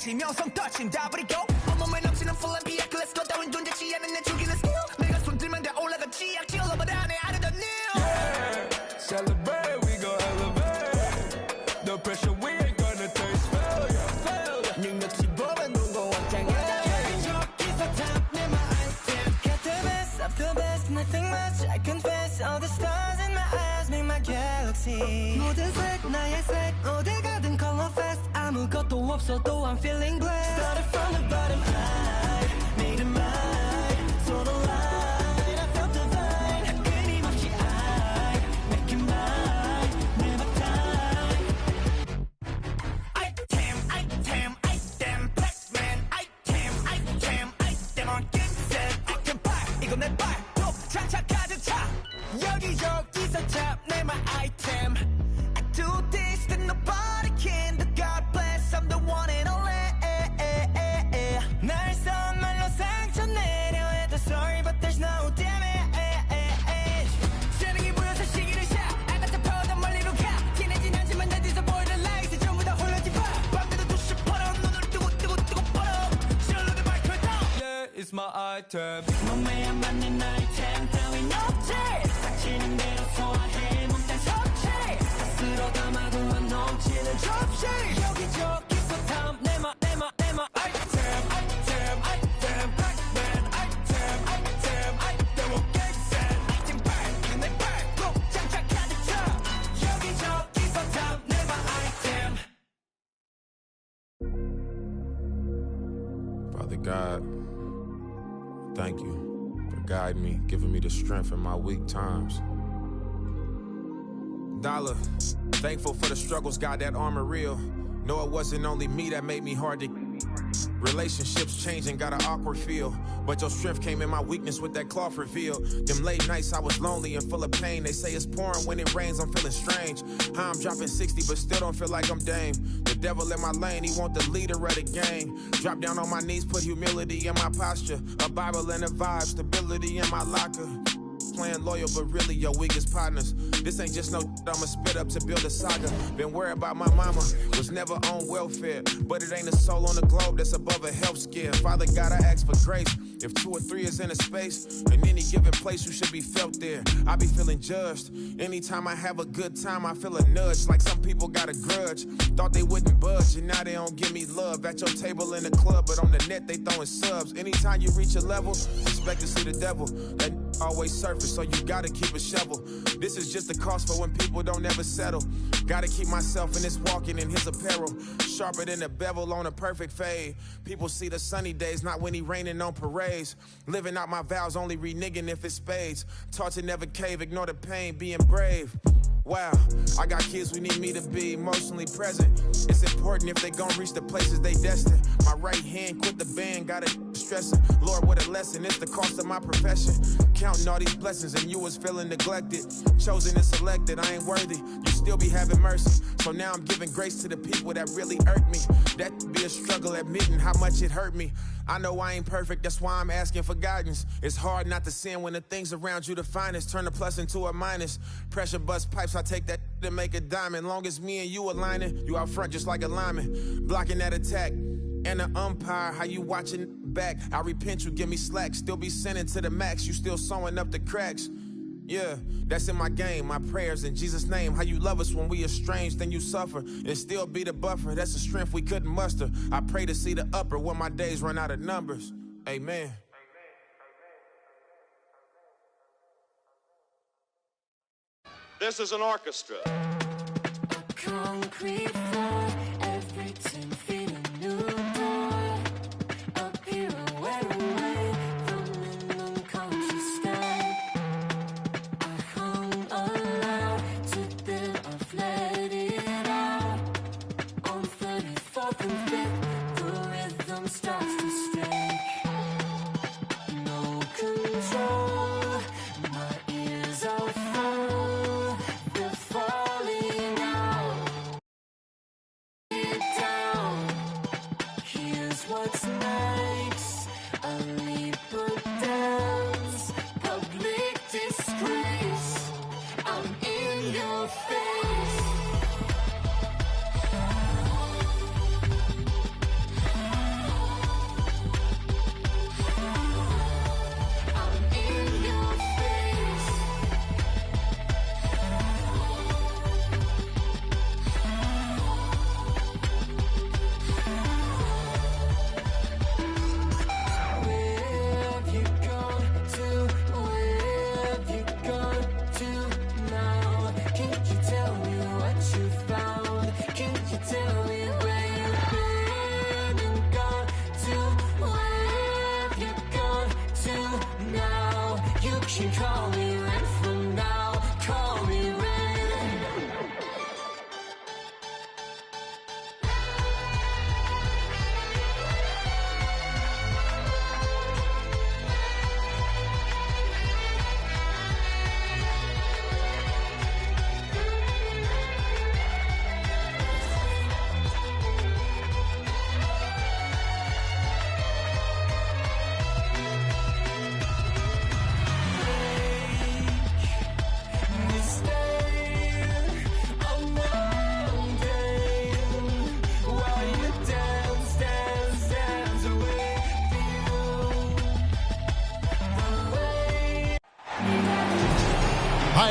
다시 명성 touching 다 버리고 온몸에 넘치는 full of yak let's go 따윈 존재치 않은 내 죽이는 skill 내가 손 들면 다 올라가지 약지 all over down I don't know yeah celebrate we gon' elevate the pressure we ain't gonna taste failure 능력치 보면 눈고 원장해 여기저기서 탑내 my item got the best of the best nothing much I confess all the stars in my eyes make my galaxy 모든 색 나의 색 어딜 가든 color fast 아무것도 없어도 I'm feeling blessed started from the bottom I made it mine so the line I felt divine 끊임없이 I make it mine never die item Pac-Man item on game set item bar 이건 내 발톱 차차 가득 차 여기저기서 탑내 my item I do this that nobody can the God bless I'm the one and only 날 선말로 상처 내려 해도 sorry but there's no damage 재능이 보여서 시기를 샤 I got the power 더 멀리로 가 티내진 않지만 난 뒤서 보이는 lights 전부 다 홀려지 봐 밤새도 두시 벌어 눈을 뜨고 벌어 실로드 마이크 down yeah it's my item 몸에 안 맞는 아이템 따윈 없지 닥치는 대로 소화해 몽땅 섭취 스스로 담아도 안 넘치는 접시 여기저기서 탐내 my item Pac-Man item on game set 아이템 bar 이건 내 발톱 차차 가득 차 여기저기서 탐내 my item Father God, thank you for guiding me, giving me the strength in my weak times. Dollar, thankful for the struggles, God, that armor real. No, it wasn't only me that made me hard to. Relationships changing, got an awkward feel. But your strength came in my weakness with that cloth reveal. Them late nights I was lonely and full of pain. They say it's pouring when it rains, I'm feeling strange. How I'm dropping 60 but still don't feel like I'm Dame. The devil in my lane, he want the leader of the game. Drop down on my knees, put humility in my posture. A Bible and a vibe, stability in my locker. Playing loyal, but really your weakest partners. This ain't just no I'ma spit up to build a saga. Been worried about my mama, was never on welfare. But it ain't a soul on the globe that's above a health scare. Father God, I ask for grace. If 2 or 3 is in a space, in any given place, you should be felt there. I be feeling judged. Anytime I have a good time, I feel a nudge. Like some people got a grudge. Thought they wouldn't budge, and now they don't give me love. At your table in the club, but on the net, they throwing subs. Anytime you reach a level, expect to see the devil. That always surface, so you gotta keep a shovel. This is just the cost for when people don't ever settle. Gotta keep myself in this walking in his apparel. Sharper than a bevel on a perfect fade. People see the sunny days, not when he raining on parades. Living out my vows, only reneging if it's spades. Taught to never cave, ignore the pain, being brave. Wow, I got kids who need me to be emotionally present. It's important if they gon' reach the places they destined. My right hand quit the band, got it stressing. Lord, what a lesson, it's the cost of my profession. Counting all these blessings and you was feeling neglected. Chosen and selected, I ain't worthy. You still be having mercy. So now I'm giving grace to the people that really hurt me. That be a struggle admitting how much it hurt me. I know I ain't perfect, that's why I'm asking for guidance. It's hard not to sin when the things around you the finest. Turn a plus into a minus. Pressure bust pipes, I take that to make a diamond. Long as me and you aligning, you out front just like a lineman. Blocking that attack. And an umpire, how you watching back? I repent, you give me slack. Still be sending to the max, you still sewing up the cracks. Yeah, that's in my game, my prayers in Jesus' name. How you love us when we estranged, then you suffer. And still be the buffer, that's the strength we couldn't muster. I pray to see the upper when my days run out of numbers. Amen. This is an orchestra. Concrete floor, everything feeling new. Up here, where away from an unconscious sky. I hung alive to build, I've let it out. On 34th and 5th, the rhythm starts to strike. No control, my ears are full. They're falling out. Down.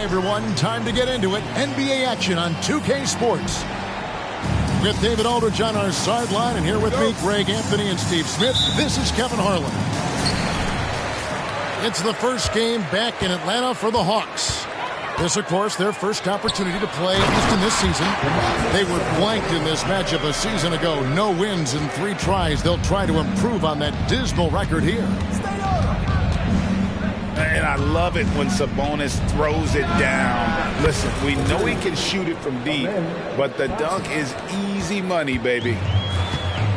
everyone, time to get into it. NBA action on 2K Sports. With David Aldridge on our sideline, and here with me, Greg Anthony and Steve Smith. This is Kevin Harlan. It's the first game back in Atlanta for the Hawks. This, of course, their first opportunity to play Houston this season. They were blanked in this matchup a season ago. No wins in 3 tries. They'll try to improve on that dismal record here. And I love it when Sabonis throws it down. Listen, we know he can shoot it from deep, but the dunk is easy money, baby.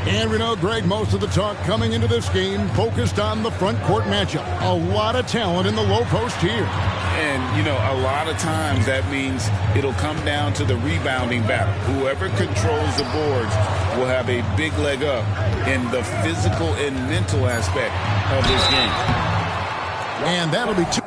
And we know, Greg, most of the talk coming into this game focused on the front court matchup. A lot of talent in the low post here. And, you know, a lot of times that means it'll come down to the rebounding battle. Whoever controls the boards will have a big leg up in the physical and mental aspect of this game. And that'll be 2.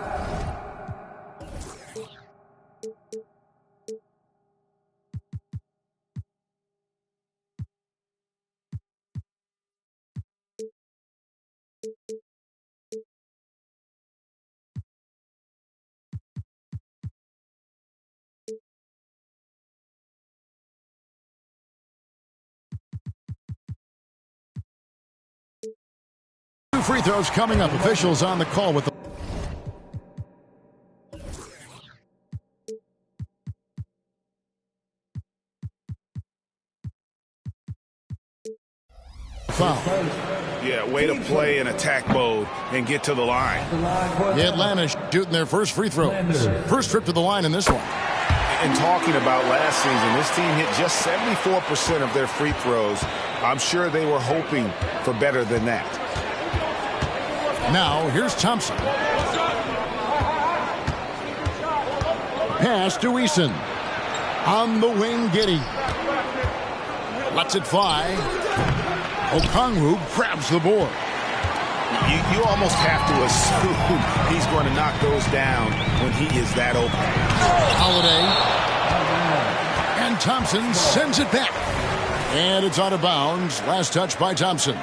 Free throws coming up. Officials on the call with the foul. Yeah, way to play in attack mode and get to the line. Atlanta shooting their first free throws. First trip to the line in this one. And talking about last season, this team hit just 74% of their free throws. I'm sure they were hoping for better than that. Now, here's Thompson. Pass to Eason. On the wing, Giddey. Lets it fly. Okongwu grabs the board. You almost have to assume he's going to knock those down when he is that open. Holiday. And Thompson sends it back. And it's out of bounds. Last touch by Thompson.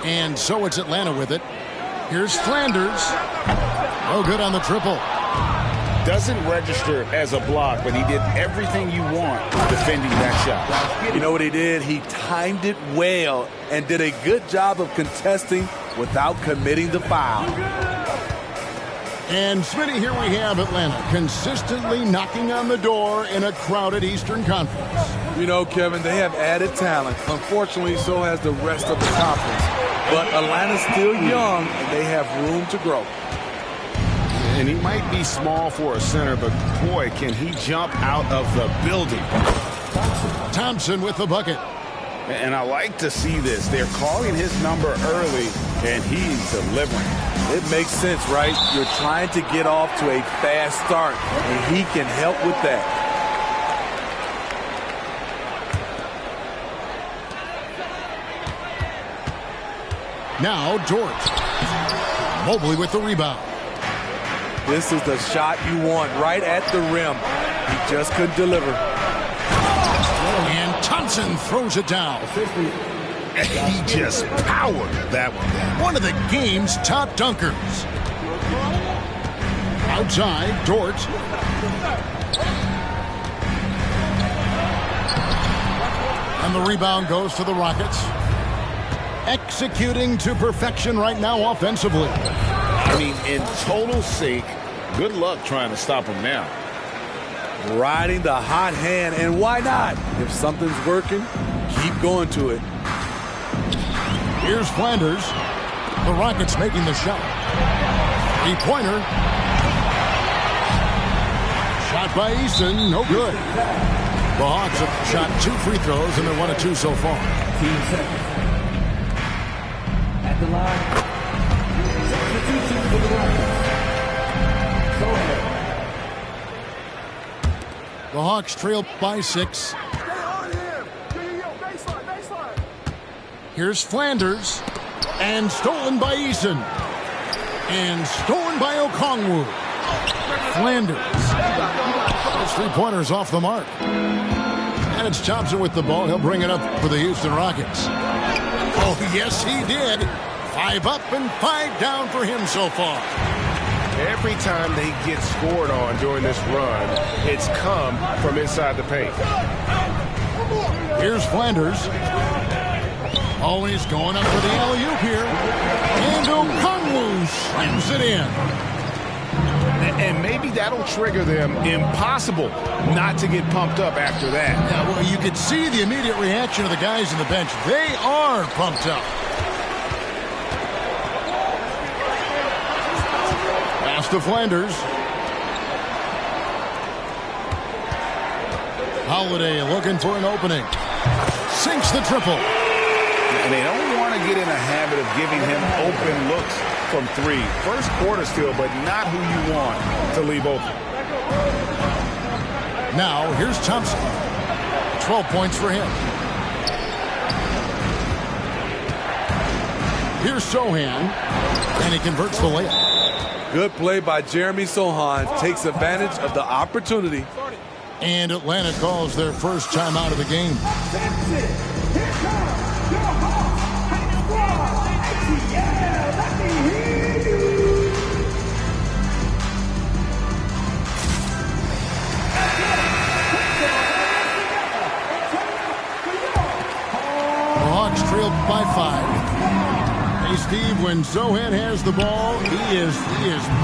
And so it's Atlanta with it. Here's Flanders. No good on the triple. Doesn't register as a block, but he did everything you want defending that shot. You know what he did? He timed it well and did a good job of contesting without committing the foul. And Smitty, here we have Atlanta consistently knocking on the door in a crowded Eastern Conference. You know, Kevin, they have added talent. Unfortunately, so has the rest of the conference. But Atlanta's still young, and they have room to grow. And he might be small for a center, but boy, can he jump out of the building. Thompson with the bucket. And I like to see this. They're calling his number early, and he's delivering. It makes sense, right? You're trying to get off to a fast start, and he can help with that. Now George. Mobley with the rebound. This is the shot you want right at the rim. He just couldn't deliver. And Thompson throws it down. He just powered that one down. One of the game's top dunkers. Outside, Dort. And the rebound goes to the Rockets. Executing to perfection right now offensively. I mean, in total sync, good luck trying to stop him now. Riding the hot hand, and why not? If something's working, keep going to it. Here's Flanders. The Rockets making the shot. Three-pointer. Shot by Easton, no good. The Hawks have shot 2 free throws, and they're 1 of 2 so far. 15 seconds. At the line. Substitution for the Rockets. Go ahead. The Hawks trail by 6. Here's Flanders. And stolen by Eason. And stolen by Okongwu. Flanders. Those 3-pointers off the mark. And it's Thompson with the ball. He'll bring it up for the Houston Rockets. Oh, yes, he did. 5 up and 5 down for him so far. Every time they get scored on during this run, it's come from inside the paint. Here's Flanders. Always going up for the alley-oop here. And Okongwu slams it in. And maybe that'll trigger them. Impossible not to get pumped up after that. Yeah, well, you could see the immediate reaction of the guys on the bench. They are pumped up. Pass to Flanders. Holiday looking for an opening. Sinks the triple. And they don't want to get in a habit of giving him open looks from 3. First quarter still, but not who you want to leave open. Now, here's Thompson. 12 points for him. Here's Sohan. And he converts the layup. Good play by Jeremy Sohan. Takes advantage of the opportunity. And Atlanta calls their first timeout of the game. That's it. Here comes your Hawks and squad. Yeah, let me hear you. The Hawks trailed by 5. Hey, Steve, when Sohan has the ball, he is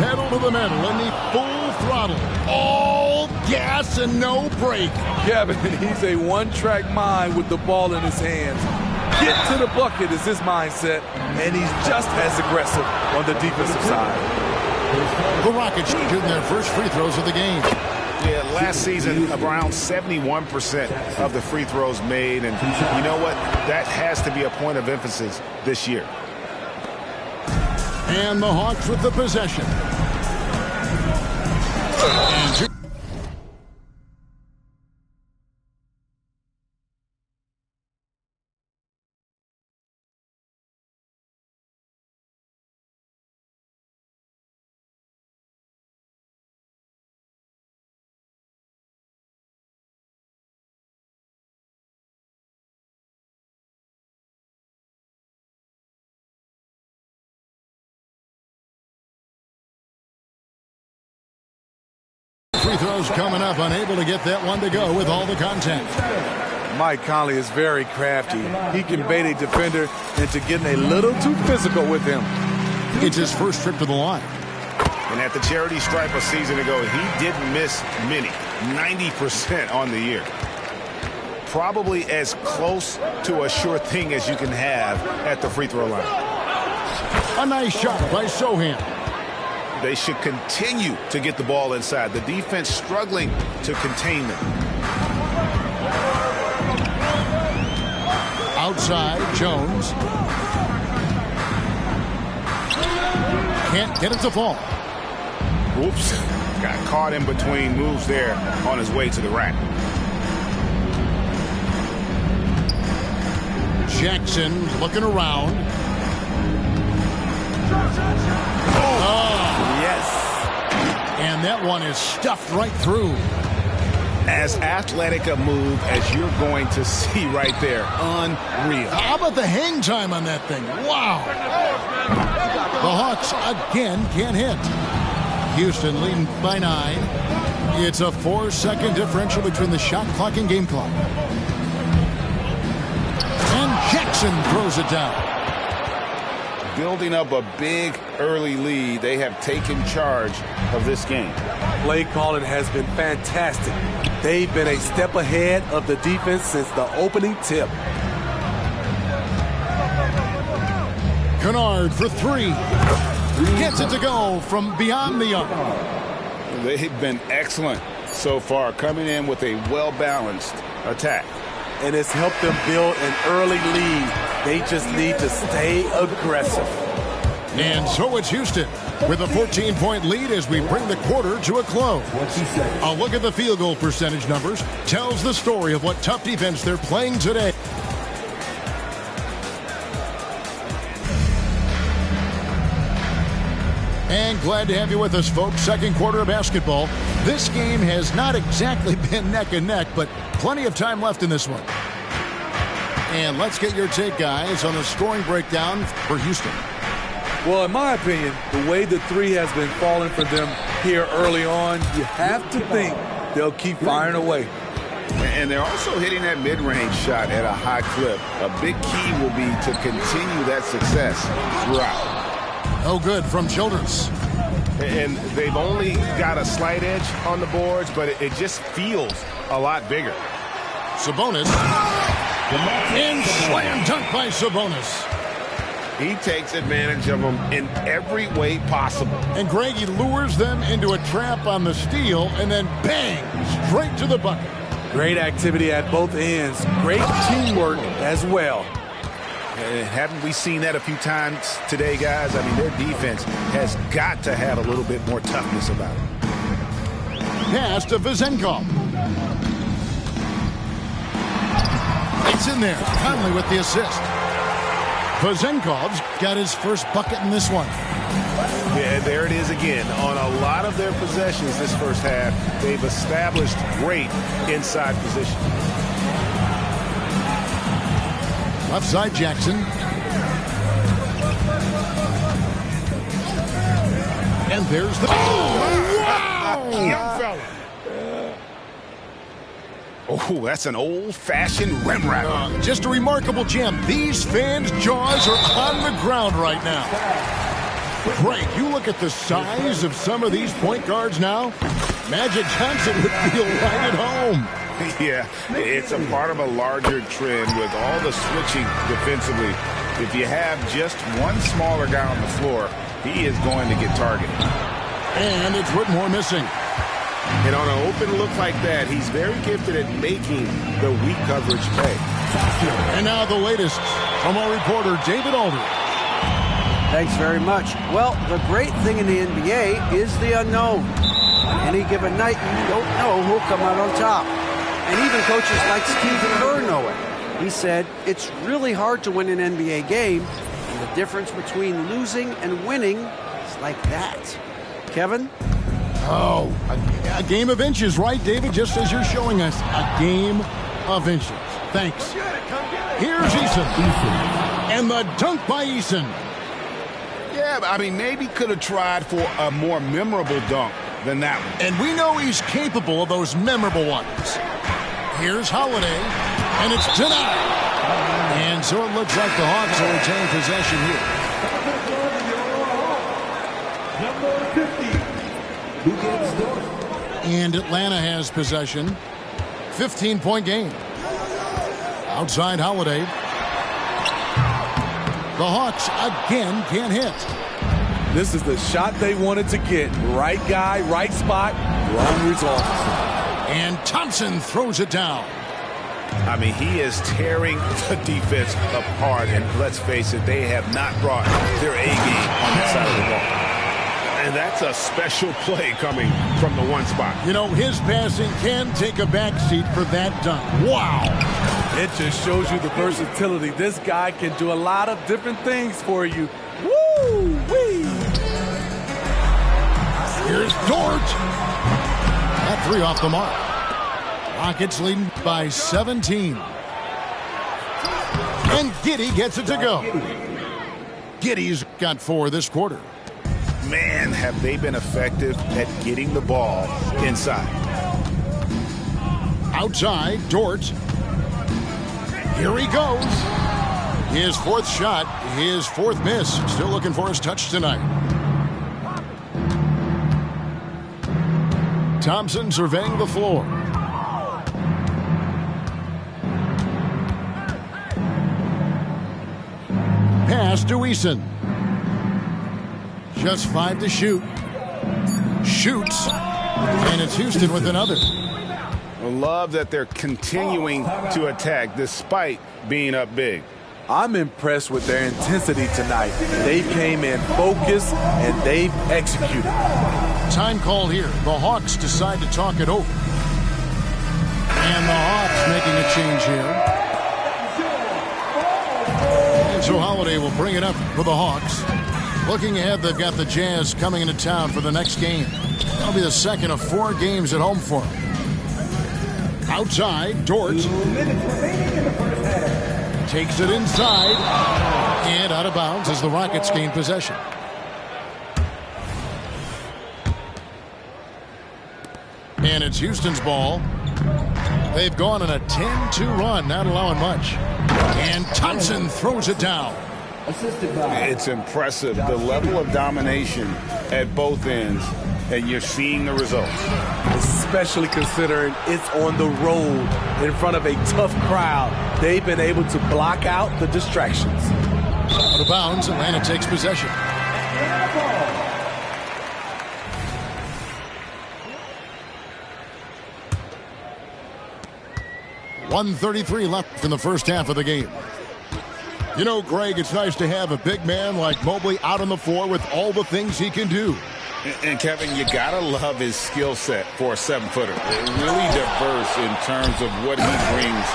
pedal to the metal and he full throttle. All gas and no brake. Kevin, he's a one-track mind with the ball in his hands. Get to the bucket is his mindset, and he's just as aggressive on the defensive side. The Rockets shooting their first free throws of the game. Yeah, last season, around 71% of the free throws made. And you know what? That has to be a point of emphasis this year. And the Hawks with the possession. And free throws coming up, unable to get that one to go with all the contact. Mike Conley is very crafty. He can bait a defender into getting a little too physical with him. It's his first trip to the line. And at the charity stripe a season ago, he didn't miss many, 90% on the year. Probably as close to a sure thing as you can have at the free throw line. A nice shot by Sohan. They should continue to get the ball inside. The defense struggling to contain them. Outside, Jones. Can't get it to fall. Oops. Got caught in between moves there on his way to the rack. Jackson looking around. Yes. And that one is stuffed right through. As athletic a move as you're going to see right there. Unreal. How about the hang time on that thing? Wow. The Hawks again can't hit. Houston leading by 9. It's a 4-second differential between the shot clock and game clock. And Jackson throws it down. Building up a big early lead, they have taken charge of this game. Play calling has been fantastic. They've been a step ahead of the defense since the opening tip. Kennard for 3. Gets it to go from beyond the arc. They've been excellent so far, coming in with a well-balanced attack. And it's helped them build an early lead. They just need to stay aggressive. And so it's Houston with a 14-point lead as we bring the quarter to a close. A look at the field goal percentage numbers tells the story of what tough defense they're playing today. And glad to have you with us, folks. Second quarter of basketball. This game has not exactly been neck and neck, but plenty of time left in this one. And let's get your take, guys, on the scoring breakdown for Houston. Well, in my opinion, the way the three has been falling for them here early on, you have to think they'll keep firing away. And they're also hitting that mid-range shot at a high clip. A big key will be to continue that success throughout. No good from Childress. And they've only got a slight edge on the boards, but it just feels a lot bigger. Sabonis. And slam dunk by Sabonis. He takes advantage of them in every way possible. And Greg, he lures them into a trap on the steal, and then bang, straight to the bucket. Great activity at both ends. Great teamwork as well. Haven't we seen that a few times today, guys? I mean, their defense has got to have a little bit more toughness about it. Pass to Vezenkov. It's in there. Conley with the assist. Vezenkov's got his first bucket in this one. Yeah, there it is again. On a lot of their possessions this first half, they've established great inside position. Left side, Jackson. And there's the... Oh, wow! Young fella. Oh, that's an old-fashioned rim wrap. Just a remarkable jam. These fans' jaws are on the ground right now. Greg, you look at the size of some of these point guards now. Magic Johnson would feel right at home. Yeah, it's a part of a larger trend with all the switching defensively. If you have just one smaller guy on the floor, he is going to get targeted. And it's Whitmore missing. And on an open look like that, he's very gifted at making the weak coverage pay. And now the latest from our reporter, David Alder. Thanks very much. Well, the great thing in the NBA is the unknown. Any given night, you don't know who'll come out on top. And even coaches like Steve Kerr know it. He said, it's really hard to win an NBA game, and the difference between losing and winning is like that. Kevin? Oh, a game of inches, right, David? Just as you're showing us, a game of inches. Thanks. Here's Eason. And the dunk by Eason. Yeah, I mean, maybe could have tried for a more memorable dunk than that one. And we know he's capable of those memorable ones. Here's Holiday, and it's denied. And so it looks like the Hawks will retain possession here. Number 50. And Atlanta has possession. 15-point game. Outside Holiday. The Hawks again can't hit. This is the shot they wanted to get. Right guy, right spot, wrong result. And Thompson throws it down. I mean, he is tearing the defense apart. And let's face it, they have not brought their A game on that side of the ball. And that's a special play coming from the one spot. You know, his passing can take a backseat for that dunk. Wow. It just shows you the versatility. This guy can do a lot of different things for you. Woo-wee! Here's Dort. That three off the mark. Rockets leading by 17. And Giddey gets it to go. Giddey's got 4 this quarter. Man, have they been effective at getting the ball inside. Outside, Dort. Here he goes. His 4th shot, his 4th miss. Still looking for his touch tonight. Thompson surveying the floor. Pass to Eason. Just 5 to shoot. Shoots. And it's Houston with another. I love that they're continuing to attack despite being up big. I'm impressed with their intensity tonight. They came in focused and they've executed. Time call here. The Hawks decide to talk it over. And the Hawks making a change here. And so Holiday will bring it up for the Hawks. Looking ahead, they've got the Jazz coming into town for the next game. That'll be the second of 4 games at home for them. Outside, Dort. Takes it inside. And out of bounds as the Rockets gain possession. And it's Houston's ball. They've gone on a 10-2 run, not allowing much. And Thompson throws it down. It's impressive, the level of domination at both ends, and you're seeing the results. Especially considering it's on the road in front of a tough crowd. They've been able to block out the distractions. Out of bounds, Atlanta takes possession. .133 left in the first half of the game. You know, Greg, it's nice to have a big man like Mobley out on the floor with all the things he can do. And Kevin, you gotta love his skill set for a 7-footer. Really diverse in terms of what he brings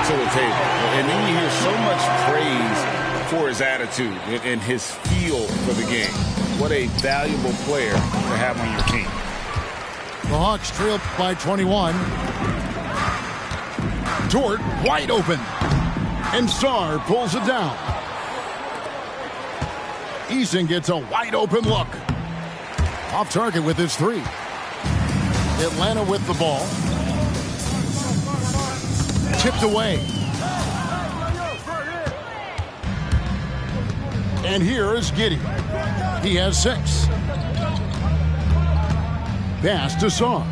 to the table. And then you hear so much praise for his attitude and his feel for the game. What a valuable player to have on your team. The Hawks trail by 21. Dort wide open. And Sarr pulls it down. Eason gets a wide open look. Off target with his three. Atlanta with the ball. Tipped away. And here is Giddey. He has 6. Pass to Sarr.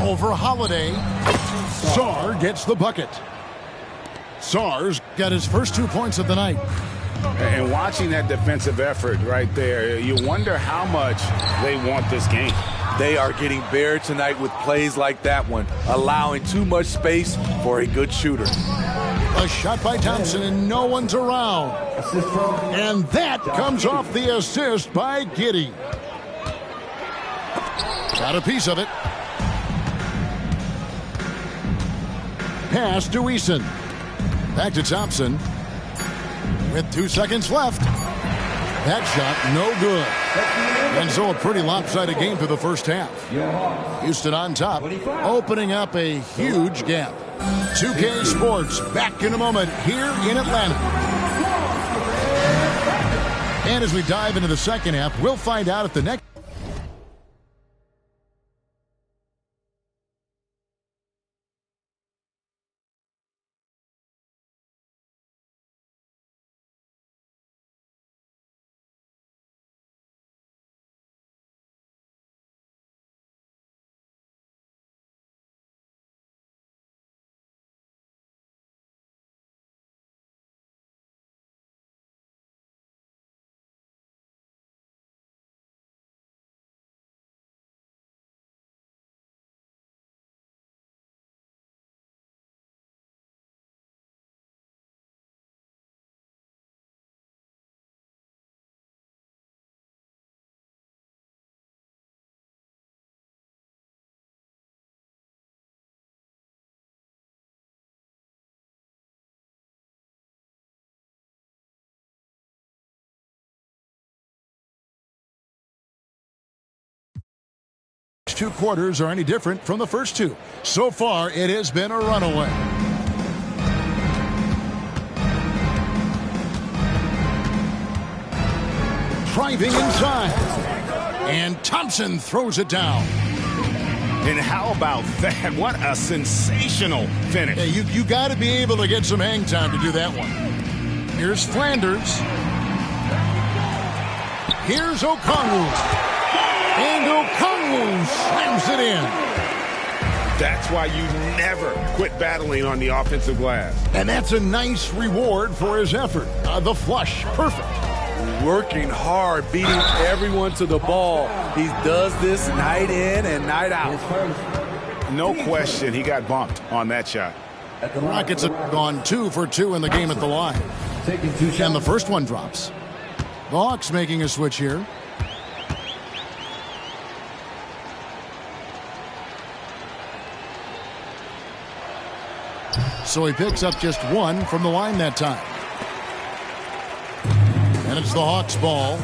Over Holiday. Sarr gets the bucket. Sarr's got his first 2 points of the night. And watching that defensive effort right there, you wonder how much they want this game. They are getting buried tonight with plays like that one, allowing too much space for a good shooter. A shot by Thompson and no one's around. And that comes off the assist by Giddey. Got a piece of it. Pass to Eason. Back to Thompson. With 2 seconds left. That shot no good. And so a pretty lopsided game through the first half. Houston on top, opening up a huge gap. 2K Sports back in a moment here in Atlanta. And as we dive into the second half, we'll find out if the next two quarters are any different from the first two. So far, it has been a runaway. Driving inside. And Thompson throws it down. And how about that? What a sensational finish. Yeah, you got to be able to get some hang time to do that one. Here's Flanders. Here's Okongwu. And Okongwu slams it in. That's why you never quit battling on the offensive glass. And that's a nice reward for his effort. The flush, perfect. Working hard, beating everyone to the ball. He does this night in and night out. No question he got bumped on that shot. The Rockets have gone 2 for 2 in the game at the line. And the first one drops. The Hawks making a switch here. So he picks up just 1 from the line that time. And it's the Hawks' ball.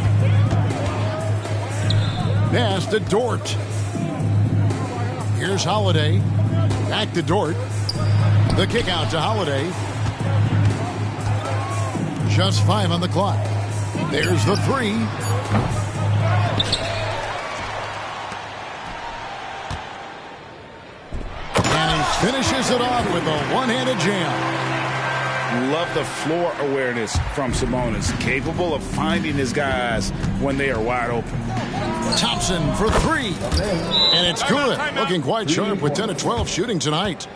Pass to Dort. Here's Holiday. Back to Dort. The kick out to Holiday. Just 5 on the clock. There's the 3. And he finishes it off with a one-handed jam. Love the floor awareness from Sabonis. Capable of finding his guys when they are wide open. Thompson for 3. And it's good. Looking quite sharp with 10 of 12 shooting tonight.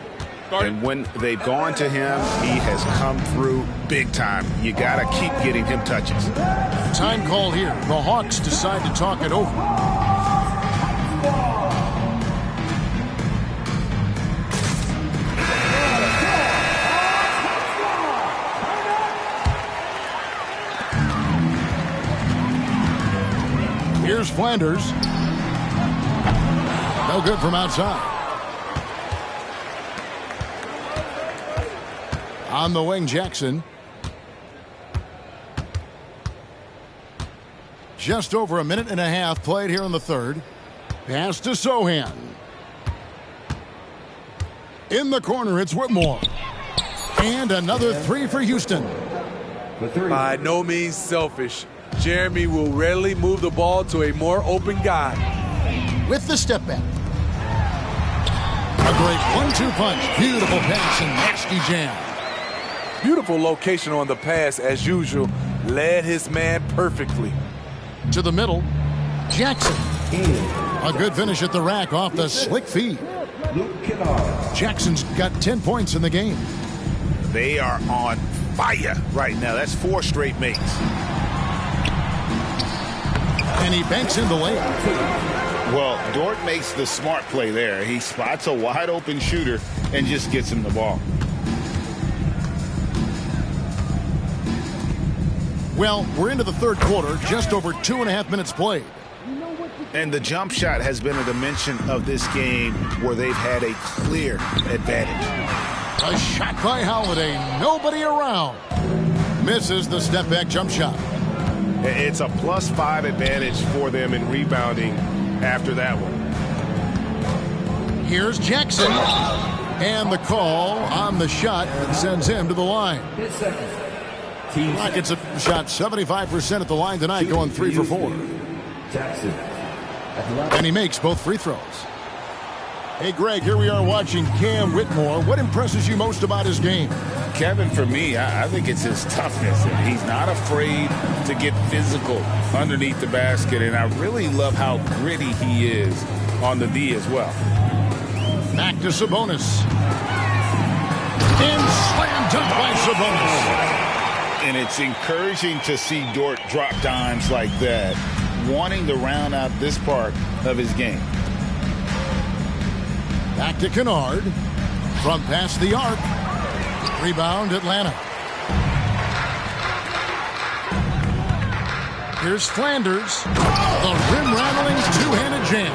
And when they've gone to him, he has come through big time. You got to keep getting him touches. Time call here. The Hawks decide to talk it over. Here's Flanders. No good from outside. On the wing, Jackson. Just over a minute and a half played here in the third. Pass to Sohan. In the corner, it's Whitmore. And another 3 for Houston. By no means selfish. Jeremy will readily move the ball to a more open guy. With the step back. A great 1-2 punch. Beautiful pass and nasty jam. Beautiful location on the pass, as usual. Led his man perfectly. To the middle, Jackson. A good finish at the rack off the slick feed. Jackson's got 10 points in the game. They are on fire right now. That's 4 straight makes. And he banks in the layup. Well, Dort makes the smart play there. He spots a wide open shooter and just gets him the ball. Well, we're into the third quarter, just over 2.5 minutes played. And the jump shot has been a dimension of this game where they've had a clear advantage. A shot by Holiday, nobody around. Misses the step back jump shot. It's a +5 advantage for them in rebounding after that one. Here's Jackson. And the call on the shot sends him to the line. Rockets have shot 75% at the line tonight, going 3 for 4. And he makes both free throws. Hey, Greg, here we are watching Cam Whitmore. What impresses you most about his game? Kevin, for me, I think it's his toughness. He's not afraid to get physical underneath the basket, and I really love how gritty he is on the D as well. Back to Sabonis. And slam dunk by Sabonis. And it's encouraging to see Dort drop dimes like that, wanting to round out this part of his game. Back to Kennard. From past the arc. Rebound, Atlanta. Here's Flanders. The rim-rattling two-handed jam.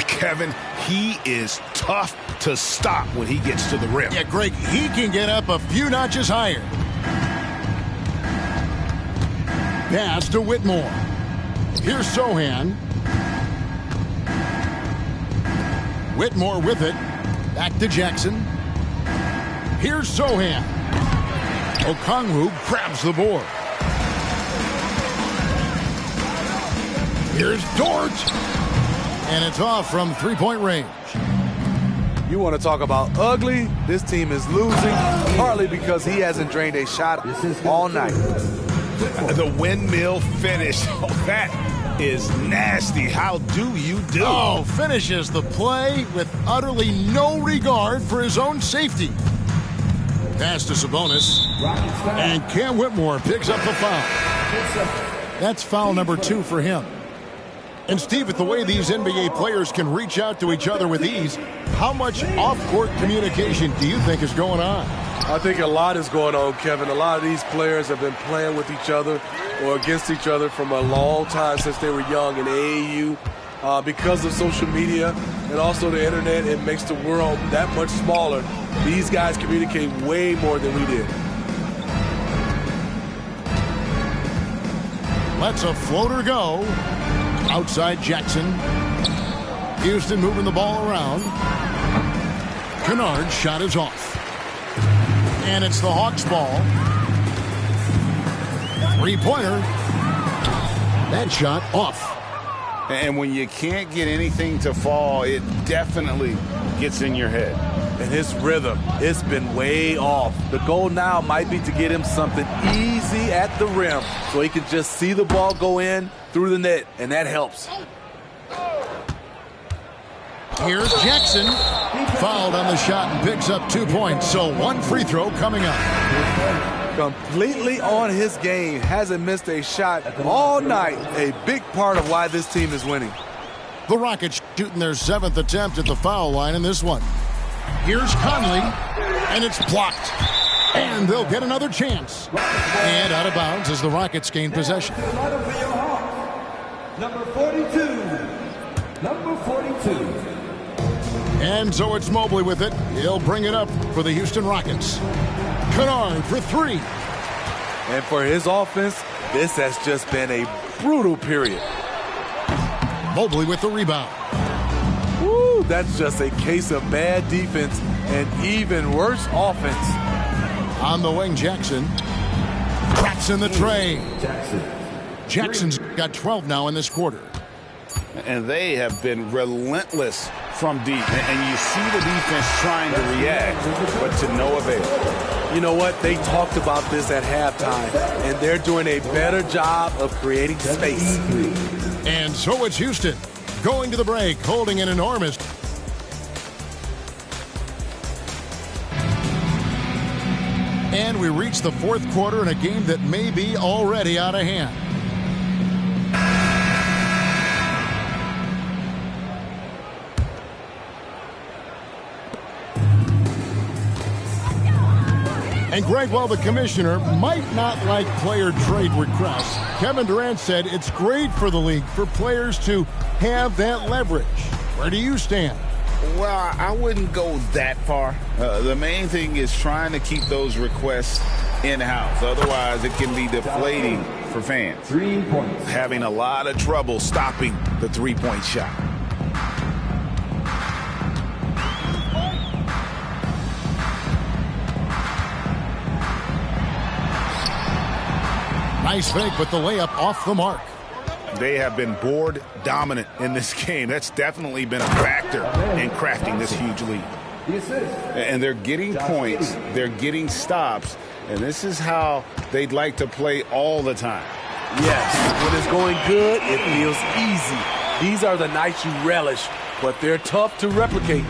Kevin, he is tough to stop when he gets to the rim. Yeah, Greg, he can get up a few notches higher. Pass to Whitmore. Here's Sohan. Whitmore with it. Back to Jackson. Here's Sohan. Okongwu grabs the board. Here's Dort. And it's off from three-point range. You want to talk about ugly? This team is losing, partly because he hasn't drained a shot all night. The windmill finish. Oh, that is nasty. How do you do? Oh, finishes the play with utterly no regard for his own safety. Pass to Sabonis. And Cam Whitmore picks up the foul. That's foul number 2 for him. And Steve, with the way these NBA players can reach out to each other with ease, how much off-court communication do you think is going on? I think a lot is going on, Kevin. A lot of these players have been playing with each other or against each other from a long time since they were young in AAU. Because of social media and also the internet, it makes the world that much smaller. These guys communicate way more than we did. Lets a floater go. Outside Jackson. Houston moving the ball around. Kennard's shot is off. And it's the Hawks' ball. Three-pointer. That shot off. And when you can't get anything to fall, it definitely gets in your head. And his rhythm, it's been way off. The goal now might be to get him something easy at the rim so he can just see the ball go in through the net, and that helps. Here's Jackson. Fouled on the shot and picks up 2 points. So one free throw coming up. Completely on his game. Hasn't missed a shot all night. A big part of why this team is winning. The Rockets shooting their 7th attempt at the foul line in this one. Here's Conley, and it's blocked. And they'll get another chance. And out of bounds as the Rockets gain possession. Number 42. Number 42. And so it's Mobley with it. He'll bring it up for the Houston Rockets. Kennard for three. And for his offense, this has just been a brutal period. Mobley with the rebound. Woo, that's just a case of bad defense and even worse offense. On the wing, Jackson. Cracks in the tray. Jackson's got 12 now in this quarter. And they have been relentless from deep. And you see the defense trying to react, but to no avail. You know what? They talked about this at halftime, and they're doing a better job of creating space. And so it's Houston going to the break, holding an enormous. And we reach the fourth quarter in a game that may be already out of hand. And Greg, while the commissioner might not like player trade requests, Kevin Durant said it's great for the league for players to have that leverage. Where do you stand? Well, I wouldn't go that far. The main thing is trying to keep those requests in-house. Otherwise, it can be deflating for fans. 3 points. Having a lot of trouble stopping the three-point shot. Nice fake, but the layup off the mark. They have been board dominant in this game. That's definitely been a factor in crafting this huge lead. And they're getting points, they're getting stops, and this is how they'd like to play all the time. Yes, when it's going good, it feels easy. These are the nights you relish, but they're tough to replicate.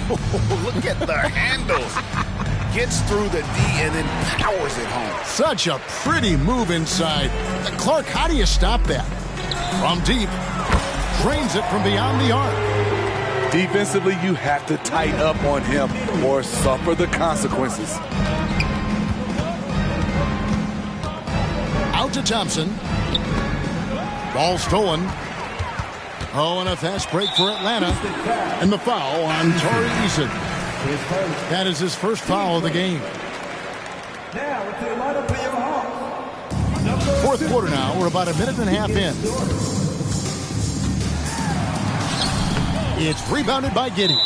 Look at the handles. Gets through the D and then powers it home. Such a pretty move inside. Clark, how do you stop that? From deep, drains it from beyond the arc. Defensively, you have to tighten up on him or suffer the consequences. Out to Thompson. Ball stolen. Oh, and a fast break for Atlanta. And the foul on Torrey Eason. That is his first foul of the game. Fourth quarter now. We're about a minute and a half in. It's rebounded by Giddey.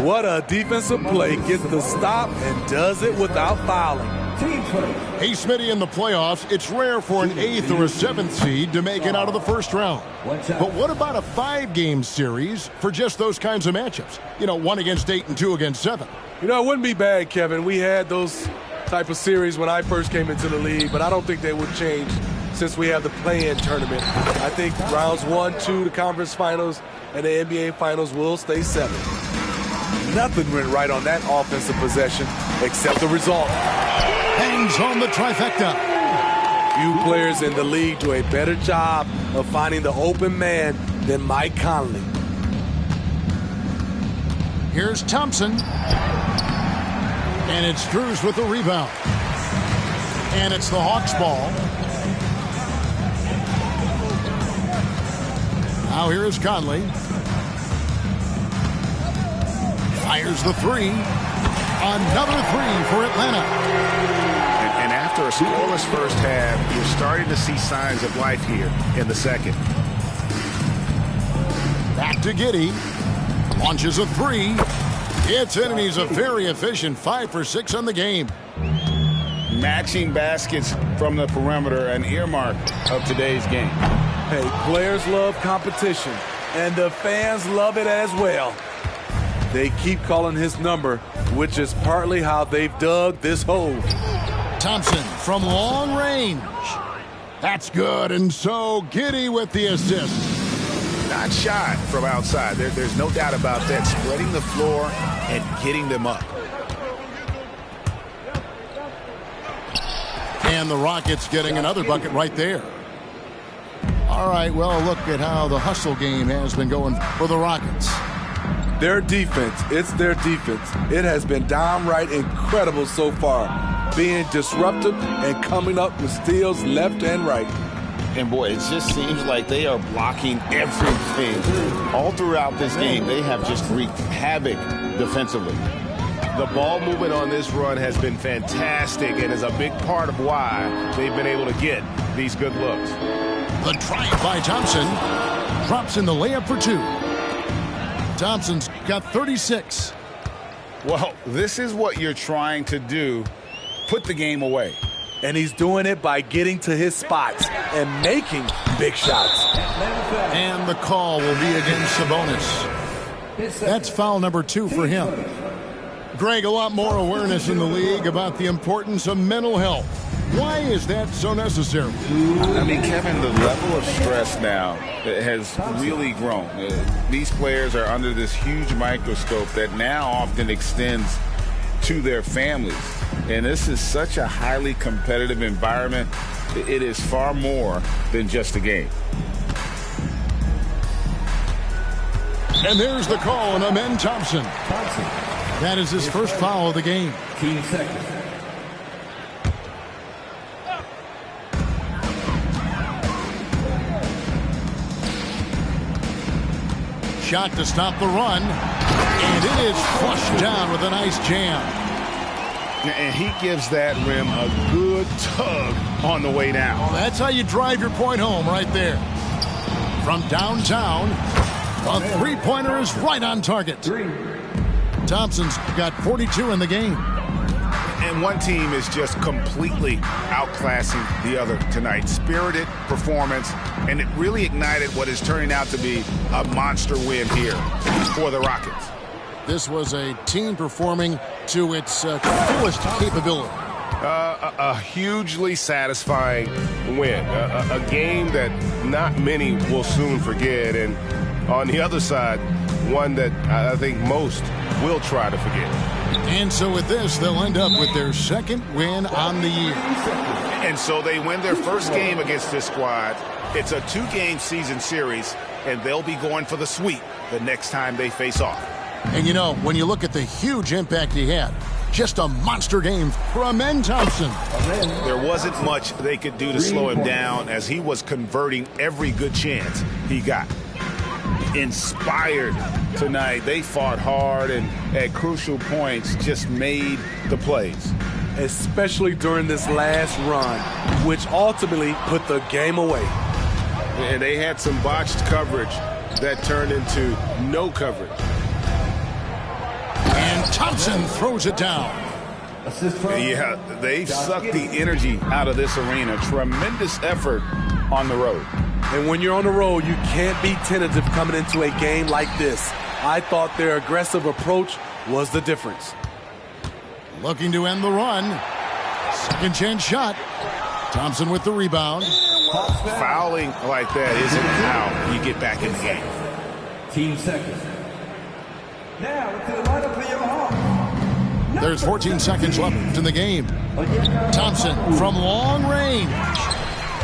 What a defensive play. Gets the stop and does it without fouling. Hey, Smitty, in the playoffs, it's rare for an 8th or a 7th seed to make it out of the first round. But what about a 5-game series for just those kinds of matchups? You know, 1 against 8 and 2 against 7. You know, it wouldn't be bad, Kevin. We had those type of series when I first came into the league, but I don't think they would change since we have the play-in tournament. I think rounds 1, 2, the conference finals, and the NBA finals will stay 7. Nothing went right on that offensive possession except the result. Hangs on the trifecta. Few players in the league do a better job of finding the open man than Mike Conley. Here's Thompson. And it's Drews with the rebound. And it's the Hawks ball. Now here is Conley. Fires the three. Another three for Atlanta. And after a scoreless first half, you're starting to see signs of life here in the second. Back to Giddey. Launches a three. It's in, and he's a very efficient 5 for 6 on the game. matching baskets from the perimeter, an earmark of today's game. Hey, players love competition, and the fans love it as well. They keep calling his number, which is partly how they've dug this hole. Thompson from long range. That's good, and so Giddey with the assist. Not shy from outside. There's no doubt about that. Spreading the floor and getting them up. And the Rockets getting another bucket right there. All right, well, look at how the hustle game has been going for the Rockets. Their defense, it's their defense. It has been downright incredible so far, being disruptive and coming up with steals left and right. And boy, it just seems like they are blocking everything. All throughout this game, they have just wreaked havoc defensively. The ball movement on this run has been fantastic and is a big part of why they've been able to get these good looks. The drive by Thompson drops in the layup for two. Thompson's got 36. Well, this is what you're trying to do. Put the game away. And he's doing it by getting to his spots and making big shots. And the call will be against Sabonis. That's foul number 2 for him. Greg, a lot more awareness in the league about the importance of mental health. Why is that so necessary? I mean, Kevin, the level of stress now has really grown. These players are under this huge microscope that now often extends to their families. And this is such a highly competitive environment. It is far more than just a game. And there's the call on Amen Thompson. That is his first foul of the game. 15 seconds. Shot to stop the run. And it is flushed down with a nice jam. And he gives that rim a good tug on the way down. Well, that's how you drive your point home right there. From downtown, a three-pointer is right on target. Thompson's got 42 in the game. And one team is just completely outclassing the other tonight. Spirited performance, and it really ignited what is turning out to be a monster win here for the Rockets. This was a team performing to its fullest capability. A hugely satisfying win. A game that not many will soon forget. And on the other side, one that I think most will try to forget. And so with this, they'll end up with their second win on the year. And so they win their first game against this squad. It's a 2-game season series, and they'll be going for the sweep the next time they face off. And you know, when you look at the huge impact he had, just a monster game for Amen Thompson. There wasn't much they could do to slow him down as he was converting every good chance he got. Inspired tonight. They fought hard and at crucial points just made the plays. Especially during this last run, which ultimately put the game away. And they had some botched coverage that turned into no coverage. And Thompson throws it down. Yeah, they've sucked the energy out of this arena. Tremendous effort on the road. And when you're on the road, you can't be tentative coming into a game like this. I thought their aggressive approach was the difference. Looking to end the run. Second chance shot. Thompson with the rebound. Fouling like that isn't how you get back in the game. 15 seconds. Now to the lineup for your Hawks. There's 14 seconds left in the game. Thompson from long range.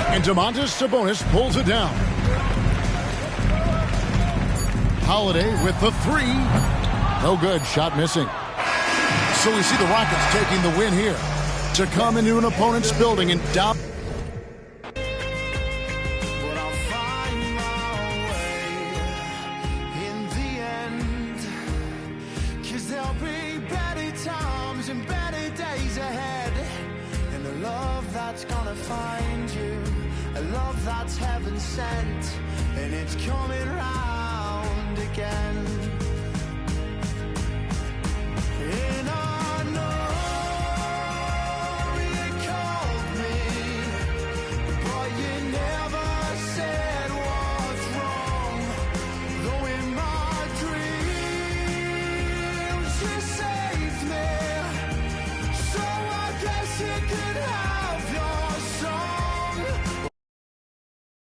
And Domantas Sabonis pulls it down. Holiday with the three. No good. Shot missing. So we see the Rockets taking the win here to come into an opponent's building and dominate. Gonna find you, a love that's heaven sent, and it's coming round again.